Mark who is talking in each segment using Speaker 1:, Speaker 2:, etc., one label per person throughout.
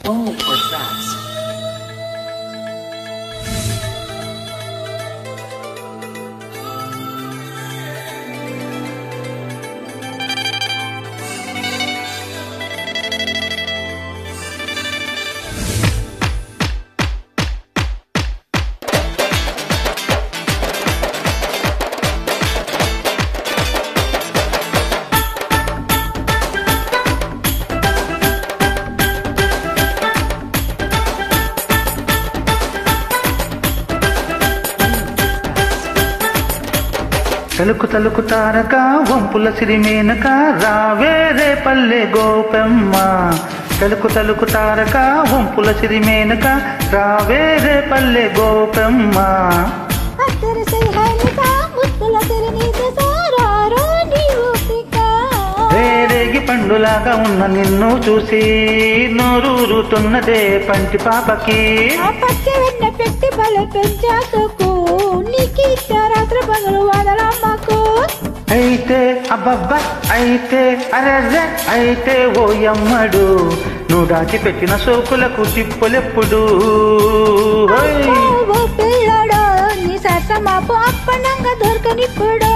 Speaker 1: Only for tracks.
Speaker 2: తలుకు తలుకు తారక వంపుల సిరిమేనక రావేరే పల్లె గోపెమ్మ తలుకు తలుకు తారక వంపుల సిరిమేనక రావేరే పల్లె గోపెమ్మ రేరేగి పండులాగా ఉన్న నిన్ను చూసి నోరూరుతున్నదే పంటి పాపకి
Speaker 3: పెట్టి బల పెంచాకు నీకు రాత్రి పగలు వదలమ్మకు
Speaker 2: అయితే అబ్బబ్బా అయితే అరే అయితే ఓ యమ్మడు నువ్వు దాచిపెట్టిన సోకులకు తిప్పులెప్పుడు
Speaker 3: పిల్లడు నీ సరసమాపు అప్పనంగా దొరకనిప్పుడు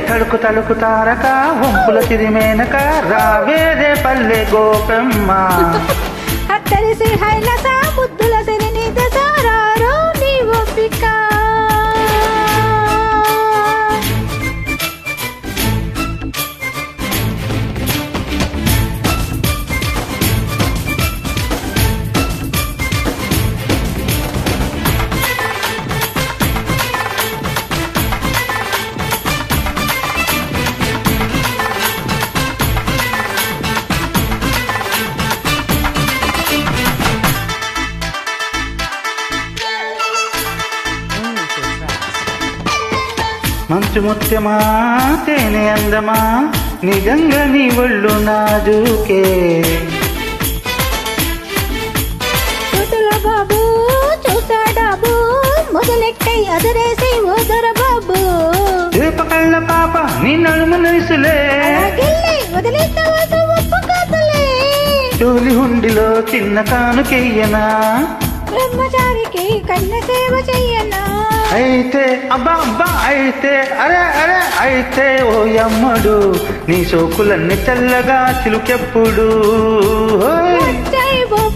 Speaker 2: తడుకు తడుకు తారక వంపుల సిరిమేనక రావేరే పల్లె గోపెమ్మ
Speaker 3: అత్తరిసి హైలస ముద్దుల సిరి నీ దసారారు నీ ఒప్పిక
Speaker 2: మంచు ముత్యమా తేనె అందమా నిజంగా నీ ఒళ్ళు నాజుకే
Speaker 3: బాబు చూసాడాబు మొదలెట్టై అదరేసి ఓదర బాబు
Speaker 2: దీపకళ్ళ పాప నీ నడుము నలుసులే తోలి హుండిలో చిన్న కానుకెయ్యనా
Speaker 3: బ్రహ్మచారికి కన్న సేవ చెయ్యనా
Speaker 2: అయితే అబ్బా అబ్బా అయితే అరే అరే అయితే ఓ యమ్మడు నీ సోకులన్నీ తెల్లగా చిలుకెప్పుడు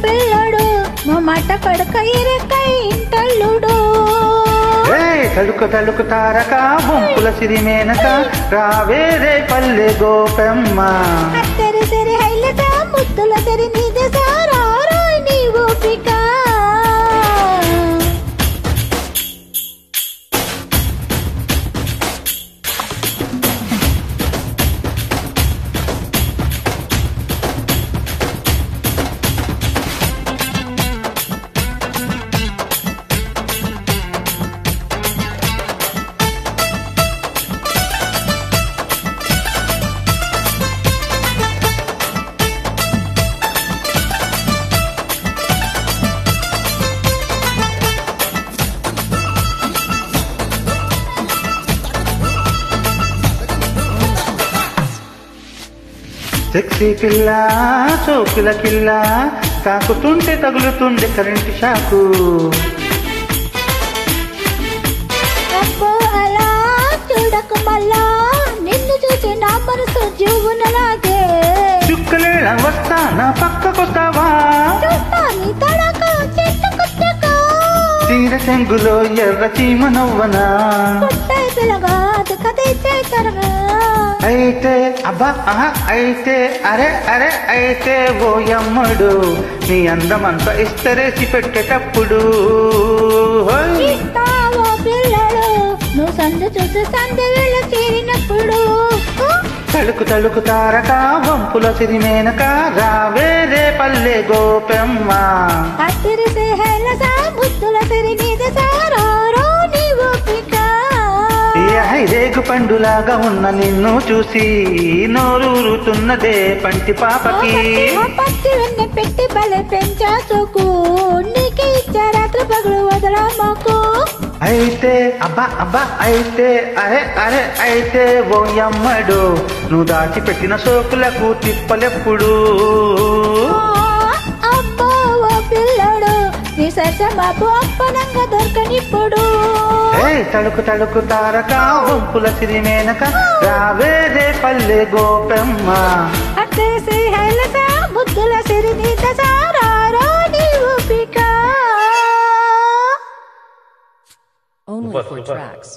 Speaker 3: పిల్లడు మా మాట పడక ఇరకై ఇంటల్లుడు
Speaker 2: తలుకు తలుకు తారక వంపుల సిరిమేనక రావేరే పల్లె గోపెమ్మ
Speaker 3: అత్తరి సిరి హైలత ముద్దుల సిరి నీది సారారు నీ ఓపిక
Speaker 2: సెక్సీ పిల్ల సోకుల కిల్ల తాకుతుంటే తగులుతుండే కరెంటు షాకు
Speaker 3: అలా చూడకు మళ్ళా నిన్ను చూసి నా మనసు జీవునలాగే
Speaker 2: చుక్కలేళ వస్తా నా పక్కకొస్తావా
Speaker 3: నీ తడక చెట్టుకొచ్చక
Speaker 2: తీర చెంగులో ఎర్ర చీమ నవ్వనా
Speaker 3: పిల్లగా కథ తరగా
Speaker 2: అయితే అబ్బా అయితే అరే అరే అయితే ఓ యమ్మడు నీ అందమంతా ఇస్తరేసి పెట్టేటప్పుడు
Speaker 3: పిల్లడు నువ్వు సందు చూసి సందు వేళ చేరినప్పుడు
Speaker 2: తలుకు తలుకు తారక వంపుల సిరిమేనక రావేరే పల్లె గోపెమ్మ
Speaker 3: అతిరిసి హైలస ముద్దుల సిరి మీద సారారో నీ ఓపిక
Speaker 2: రేగు పండులాగా ఉన్న నిన్ను చూసి నోరూరుతున్నదే పంటి పాపకి
Speaker 3: పచ్చి వెన్న పెట్టి బలే పెంచాకు నీకు ఇచ్చా రాత్రి పగలు వదలమ్మకు
Speaker 2: అయితే అబ్బా అబ్బా అయితే అరే అరే అయితే ఓ యమ్మడు నువ్వు దాచిపెట్టిన సోకులకు తిప్పలెప్పుడు
Speaker 3: సరసమాపు అప్పనంగా దొరకనిప్పుడు
Speaker 2: తడుకు తడుకు తారక వంపుల సిరిమేనక రావేరే పల్లె గోపెమ్మ
Speaker 3: అట్టేసి హైలస బుద్ధుల సిరిని దసారారో నీవు పిక
Speaker 1: Only for tracks.